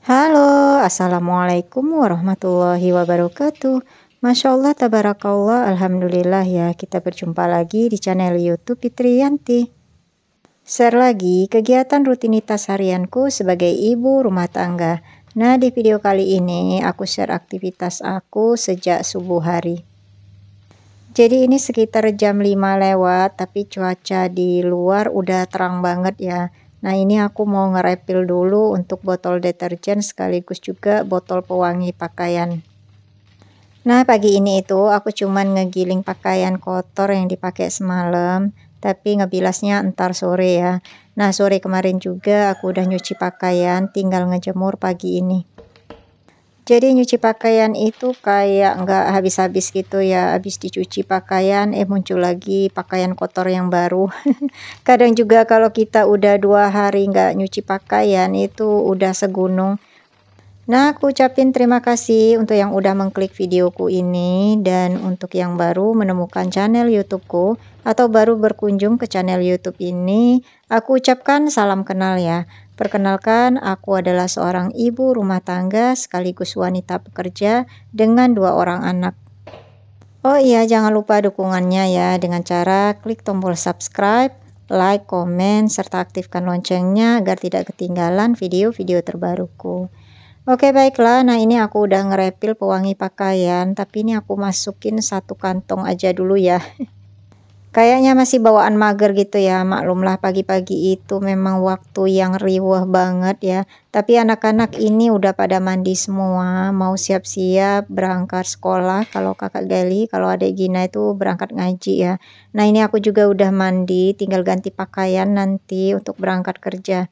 Halo, assalamualaikum warahmatullahi wabarakatuh. Masya Allah, tabarakallah, alhamdulillah ya. Kita berjumpa lagi di channel YouTube Fitriyanti. Share lagi kegiatan rutinitas harianku sebagai ibu rumah tangga. Nah, di video kali ini aku share aktivitas aku sejak subuh hari. Jadi ini sekitar jam 5 lewat, tapi cuaca di luar udah terang banget ya. Nah, ini aku mau nge-refill dulu untuk botol deterjen sekaligus juga botol pewangi pakaian. Nah, pagi ini itu aku cuman ngegiling pakaian kotor yang dipakai semalam, tapi ngebilasnya entar sore ya. Nah, sore kemarin juga aku udah nyuci pakaian, tinggal ngejemur pagi ini. Jadi nyuci pakaian itu kayak nggak habis-habis gitu ya, habis dicuci pakaian muncul lagi pakaian kotor yang baru. Kadang juga kalau kita udah 2 hari nggak nyuci pakaian itu udah segunung. Nah, aku ucapin terima kasih untuk yang udah mengklik videoku ini, dan untuk yang baru menemukan channel YouTubeku atau baru berkunjung ke channel YouTube ini, aku ucapkan salam kenal ya. Perkenalkan, aku adalah seorang ibu rumah tangga sekaligus wanita pekerja dengan 2 orang anak. Oh iya, jangan lupa dukungannya ya dengan cara klik tombol subscribe, like, komen, serta aktifkan loncengnya agar tidak ketinggalan video-video terbaruku. Oke, baiklah, nah ini aku udah nge-refill pewangi pakaian, tapi ini aku masukin 1 kantong aja dulu ya. Kayaknya masih bawaan mager gitu ya, maklumlah pagi-pagi itu memang waktu yang riweh banget ya. Tapi anak-anak ini udah pada mandi semua, mau siap-siap berangkat sekolah. Kalau kakak Gali, kalau adik Gina itu berangkat ngaji ya. Nah, ini aku juga udah mandi, tinggal ganti pakaian nanti untuk berangkat kerja.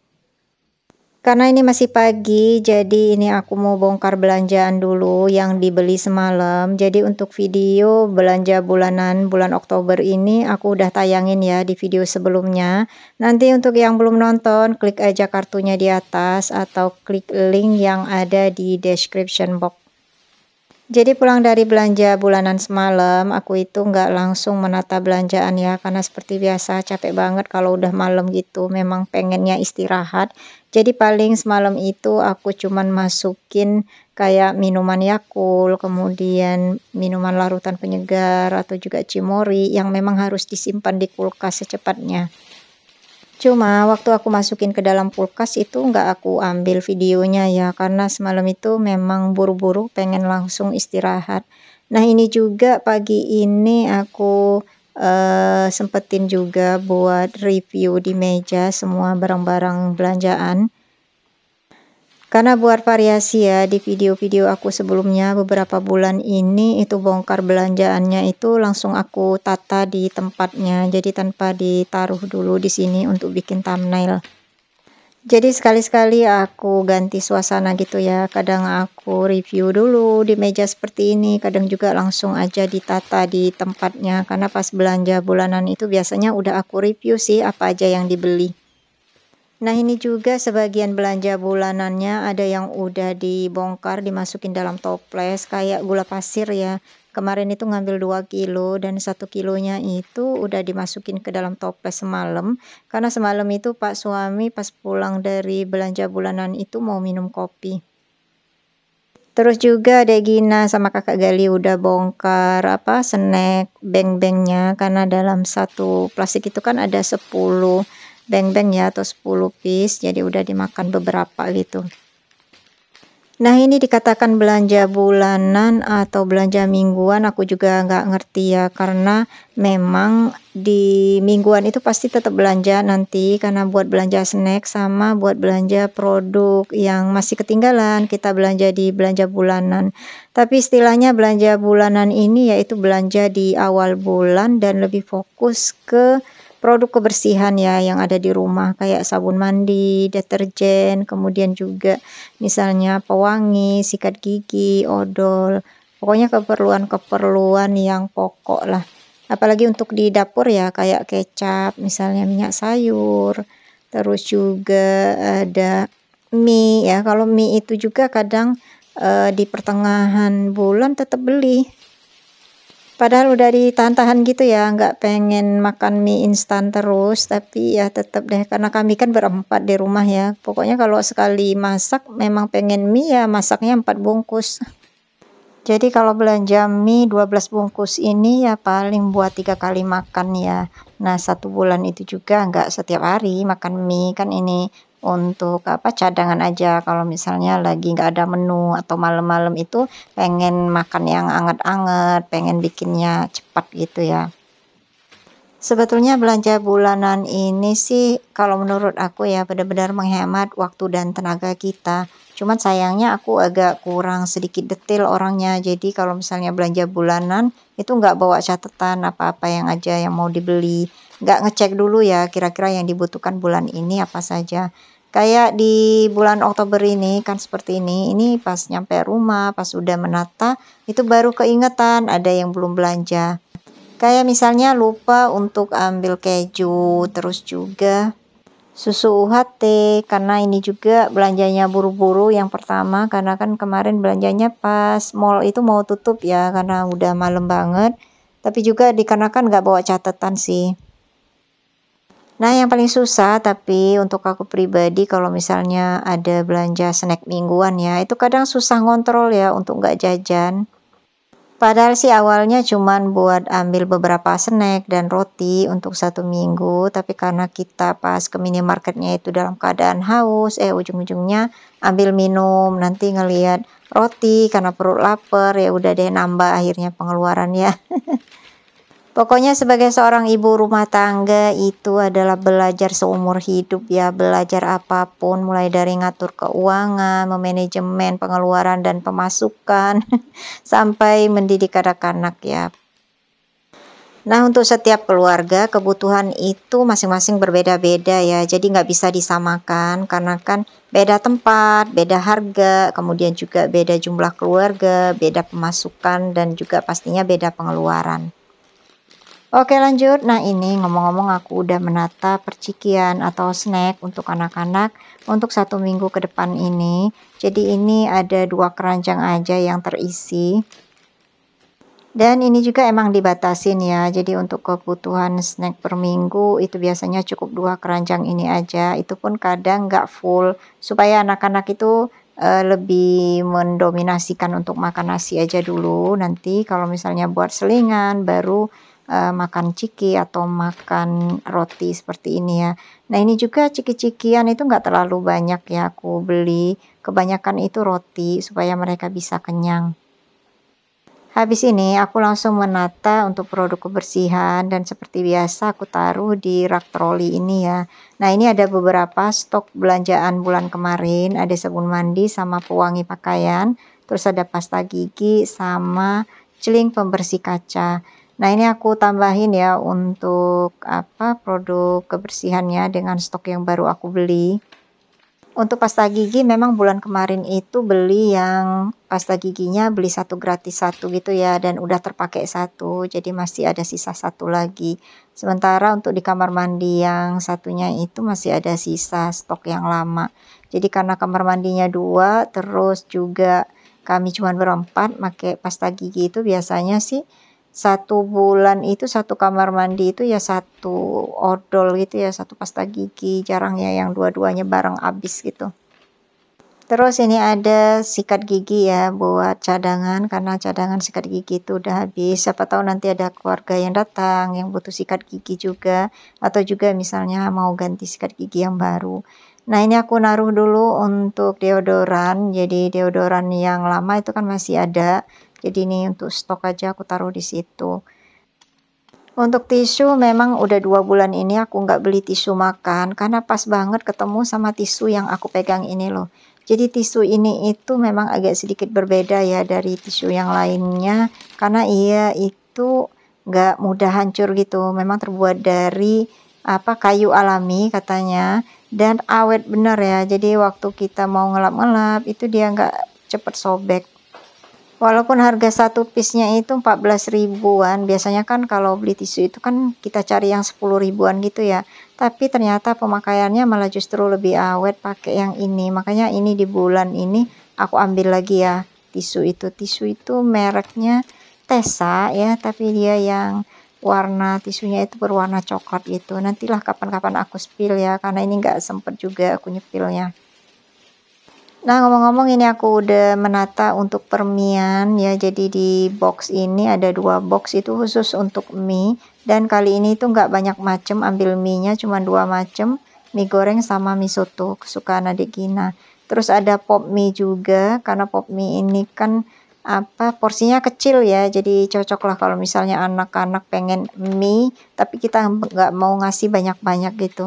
Karena ini masih pagi, jadi ini aku mau bongkar belanjaan dulu yang dibeli semalam. Jadi untuk video belanja bulanan bulan Oktober ini aku udah tayangin ya di video sebelumnya. Nanti untuk yang belum nonton, klik aja kartunya di atas atau klik link yang ada di description box. Jadi pulang dari belanja bulanan semalam, aku itu nggak langsung menata belanjaan ya, karena seperti biasa capek banget kalau udah malam gitu, memang pengennya istirahat. Jadi paling semalam itu aku cuman masukin kayak minuman Yakult, kemudian minuman larutan penyegar atau juga Cimory yang memang harus disimpan di kulkas secepatnya. Cuma waktu aku masukin ke dalam kulkas itu nggak aku ambil videonya ya, karena semalam itu memang buru-buru pengen langsung istirahat. Nah, ini juga pagi ini aku sempetin juga buat review di meja semua barang-barang belanjaan. Karena buat variasi ya, di video-video aku sebelumnya beberapa bulan ini itu bongkar belanjaannya itu langsung aku tata di tempatnya. Jadi tanpa ditaruh dulu di sini untuk bikin thumbnail. Jadi sekali-sekali aku ganti suasana gitu ya. Kadang aku review dulu di meja seperti ini, kadang juga langsung aja ditata di tempatnya. Karena pas belanja bulanan itu biasanya udah aku review sih apa aja yang dibeli. Nah, ini juga sebagian belanja bulanannya ada yang udah dibongkar, dimasukin dalam toples kayak gula pasir ya. Kemarin itu ngambil 2 kilo dan 1 kilonya itu udah dimasukin ke dalam toples semalam. Karena semalam itu Pak suami pas pulang dari belanja bulanan itu mau minum kopi. Terus juga Dek Gina sama kakak Gali udah bongkar snack beng-bengnya, karena dalam satu plastik itu kan ada 10 beng-beng ya atau 10 piece, jadi udah dimakan beberapa gitu. Nah, ini dikatakan belanja bulanan atau belanja mingguan aku juga nggak ngerti ya, karena memang di mingguan itu pasti tetap belanja nanti, karena buat belanja snack sama buat belanja produk yang masih ketinggalan kita belanja di belanja bulanan. Tapi istilahnya belanja bulanan ini yaitu belanja di awal bulan dan lebih fokus ke produk kebersihan ya yang ada di rumah, kayak sabun mandi, deterjen, kemudian juga misalnya pewangi, sikat gigi, odol. Pokoknya keperluan-keperluan yang pokok lah. Apalagi untuk di dapur ya, kayak kecap, misalnya minyak sayur. Terus juga ada mie ya. Kalau mie itu juga kadang di pertengahan bulan tetap beli. Padahal udah ditahan-tahan gitu ya, nggak pengen makan mie instan terus, tapi ya tetap deh karena kami kan berempat di rumah ya. Pokoknya kalau sekali masak memang pengen mie ya masaknya 4 bungkus. Jadi kalau belanja mie 12 bungkus ini ya paling buat 3 kali makan ya. Nah 1 bulan itu juga nggak setiap hari makan mie, kan ini untuk apa, cadangan aja kalau misalnya lagi nggak ada menu atau malam-malam itu pengen makan yang anget-anget, pengen bikinnya cepat gitu ya. Sebetulnya belanja bulanan ini sih kalau menurut aku ya benar-benar menghemat waktu dan tenaga kita. Cuman sayangnya aku agak kurang sedikit detail orangnya. Jadi kalau misalnya belanja bulanan itu nggak bawa catatan apa-apa yang aja yang mau dibeli. Nggak ngecek dulu ya kira-kira yang dibutuhkan bulan ini apa saja. Kayak di bulan Oktober ini kan seperti ini. Ini pas nyampe rumah, pas udah menata, itu baru keingetan ada yang belum belanja. Kayak misalnya lupa untuk ambil keju, terus juga susu UHT, karena ini juga belanjanya buru-buru yang pertama, karena kan kemarin belanjanya pas mall itu mau tutup ya, karena udah malam banget. Tapi juga dikarenakan nggak bawa catatan sih. Nah yang paling susah tapi untuk aku pribadi kalau misalnya ada belanja snack mingguan ya, itu kadang susah ngontrol ya untuk nggak jajan. Padahal sih awalnya cuman buat ambil beberapa snack dan roti untuk 1 minggu, tapi karena kita pas ke minimarketnya itu dalam keadaan haus, ujung-ujungnya ambil minum, nanti ngelihat roti karena perut lapar, ya udah deh nambah akhirnya pengeluarannya. Pokoknya sebagai seorang ibu rumah tangga itu adalah belajar seumur hidup ya, belajar apapun mulai dari ngatur keuangan, memanajemen pengeluaran dan pemasukan, sampai mendidik anak-anak ya. Nah untuk setiap keluarga kebutuhan itu masing-masing berbeda-beda ya, jadi nggak bisa disamakan karena kan beda tempat, beda harga, kemudian juga beda jumlah keluarga, beda pemasukan dan juga pastinya beda pengeluaran. Oke lanjut, nah ini ngomong-ngomong aku udah menata percikian atau snack untuk anak-anak untuk 1 minggu ke depan ini. Jadi ini ada 2 keranjang aja yang terisi. Dan ini juga emang dibatasin ya, jadi untuk kebutuhan snack per minggu itu biasanya cukup 2 keranjang ini aja. Itu pun kadang nggak full, supaya anak-anak itu lebih mendominasikan untuk makan nasi aja dulu. Nanti kalau misalnya buat selingan baru makan ciki atau makan roti seperti ini ya. Nah ini juga ciki-cikian itu nggak terlalu banyak ya aku beli, kebanyakan itu roti supaya mereka bisa kenyang. Habis ini aku langsung menata untuk produk kebersihan dan seperti biasa aku taruh di rak troli ini ya. Nah ini ada beberapa stok belanjaan bulan kemarin, ada sabun mandi sama pewangi pakaian, terus ada pasta gigi sama celing pembersih kaca. Nah ini aku tambahin ya untuk apa produk kebersihannya dengan stok yang baru aku beli. Untuk pasta gigi memang bulan kemarin itu beli yang pasta giginya beli 1 gratis 1 gitu ya, dan udah terpakai 1, jadi masih ada sisa 1 lagi. Sementara untuk di kamar mandi yang satunya itu masih ada sisa stok yang lama. Jadi karena kamar mandinya 2, terus juga kami cuma berempat pakai pasta gigi itu biasanya sih 1 bulan itu 1 kamar mandi itu ya 1 odol gitu ya, 1 pasta gigi, jarang ya yang dua-duanya bareng habis gitu. Terus ini ada sikat gigi ya buat cadangan, karena cadangan sikat gigi itu udah habis, siapa tahu nanti ada keluarga yang datang yang butuh sikat gigi juga, atau juga misalnya mau ganti sikat gigi yang baru. Nah ini aku naruh dulu untuk deodoran, jadi deodoran yang lama itu kan masih ada, jadi ini untuk stok aja aku taruh di situ. Untuk tisu memang udah 2 bulan ini aku nggak beli tisu makan karena pas banget ketemu sama tisu yang aku pegang ini loh. Jadi tisu ini itu memang agak sedikit berbeda ya dari tisu yang lainnya karena ia itu nggak mudah hancur gitu. Memang terbuat dari apa kayu alami katanya dan awet bener ya. Jadi waktu kita mau ngelap-ngelap itu dia nggak cepet sobek. Walaupun harga 1 piece-nya itu 14 ribuan, biasanya kan kalau beli tisu itu kan kita cari yang 10 ribuan gitu ya. Tapi ternyata pemakaiannya malah justru lebih awet pakai yang ini. Makanya ini di bulan ini aku ambil lagi ya tisu itu. Tisu itu mereknya Tesa ya, tapi dia yang warna tisunya itu berwarna coklat gitu. Nantilah kapan-kapan aku spill ya, karena ini nggak sempet juga aku nyepilnya. Nah, ngomong-ngomong ini aku udah menata untuk permian ya. Jadi di box ini ada 2 box itu khusus untuk mie. Dan kali ini tuh nggak banyak macem, ambil mie-nya cuma 2 macem. Mie goreng sama mie soto kesukaan adik Gina. Terus ada pop mie juga, karena pop mie ini kan porsinya kecil ya. Jadi cocok lah kalau misalnya anak-anak pengen mie, tapi kita nggak mau ngasih banyak-banyak gitu.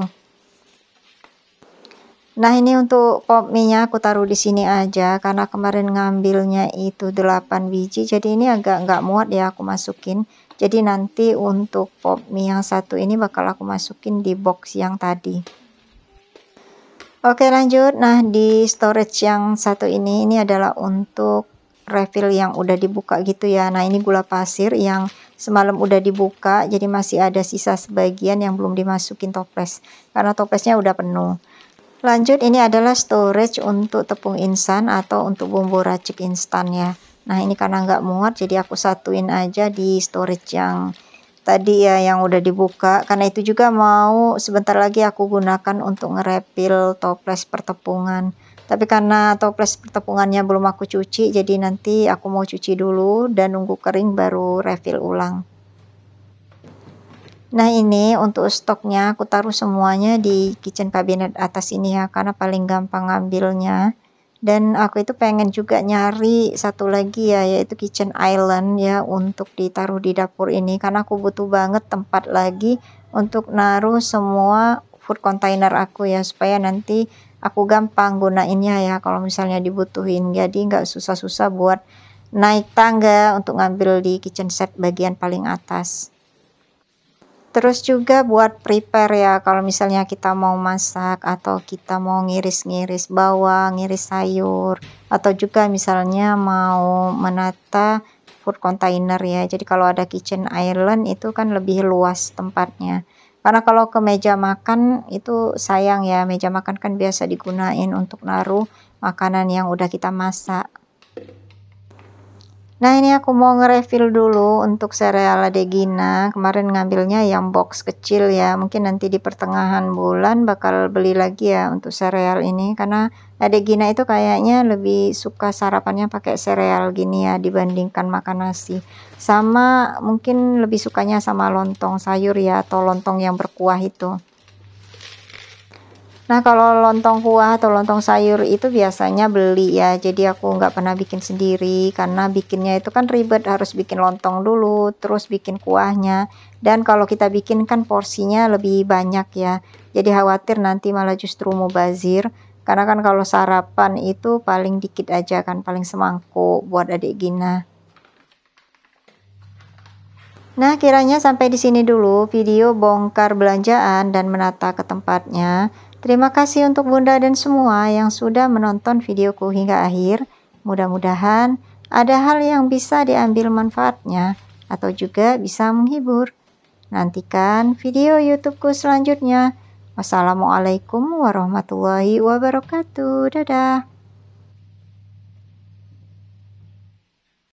Nah, ini untuk pop mie-nya aku taruh di sini aja karena kemarin ngambilnya itu 8 biji. Jadi ini agak nggak muat ya aku masukin. Jadi nanti untuk pop mie yang satu ini bakal aku masukin di box yang tadi. Oke, lanjut. Nah, di storage yang satu ini adalah untuk refill yang udah dibuka gitu ya. Nah, ini gula pasir yang semalam udah dibuka. Jadi masih ada sisa sebagian yang belum dimasukin toples. Karena toplesnya udah penuh. Lanjut, ini adalah storage untuk tepung instan atau untuk bumbu racik instan ya. Nah, ini karena nggak muat jadi aku satuin aja di storage yang tadi ya, yang udah dibuka. Karena itu juga mau sebentar lagi aku gunakan untuk ngerepil toples pertepungan. Tapi karena toples pertepungannya belum aku cuci, jadi nanti aku mau cuci dulu dan nunggu kering baru refill ulang. Nah, ini untuk stoknya aku taruh semuanya di kitchen cabinet atas ini ya, karena paling gampang ngambilnya. Dan aku itu pengen juga nyari satu lagi ya, yaitu kitchen island ya, untuk ditaruh di dapur ini, karena aku butuh banget tempat lagi untuk naruh semua food container aku ya, supaya nanti aku gampang gunainnya ya kalau misalnya dibutuhin. Jadi nggak susah-susah buat naik tangga untuk ngambil di kitchen set bagian paling atas. Terus juga buat prepare ya, kalau misalnya kita mau masak atau kita mau ngiris-ngiris bawang, ngiris sayur, atau juga misalnya mau menata food container ya. Jadi kalau ada kitchen island itu kan lebih luas tempatnya. Karena kalau ke meja makan itu sayang ya, meja makan kan biasa digunain untuk naruh makanan yang udah kita masak. Nah, ini aku mau nge-refill dulu untuk sereal Adek Gina. Kemarin ngambilnya yang box kecil ya. Mungkin nanti di pertengahan bulan bakal beli lagi ya untuk sereal ini. Karena Adek Gina itu kayaknya lebih suka sarapannya pakai sereal gini ya dibandingkan makan nasi. Sama mungkin lebih sukanya sama lontong sayur ya, atau lontong yang berkuah itu. Nah, kalau lontong kuah atau lontong sayur itu biasanya beli ya. Jadi aku nggak pernah bikin sendiri karena bikinnya itu kan ribet, harus bikin lontong dulu, terus bikin kuahnya. Dan kalau kita bikin kan porsinya lebih banyak ya. Jadi khawatir nanti malah justru mubazir. Karena kan kalau sarapan itu paling dikit aja kan, paling semangkuk buat adik Gina. Nah, kiranya sampai di sini dulu video bongkar belanjaan dan menata ke tempatnya. Terima kasih untuk Bunda dan semua yang sudah menonton videoku hingga akhir. Mudah-mudahan ada hal yang bisa diambil manfaatnya atau juga bisa menghibur. Nantikan video YouTubeku selanjutnya. Wassalamualaikum warahmatullahi wabarakatuh. Dadah.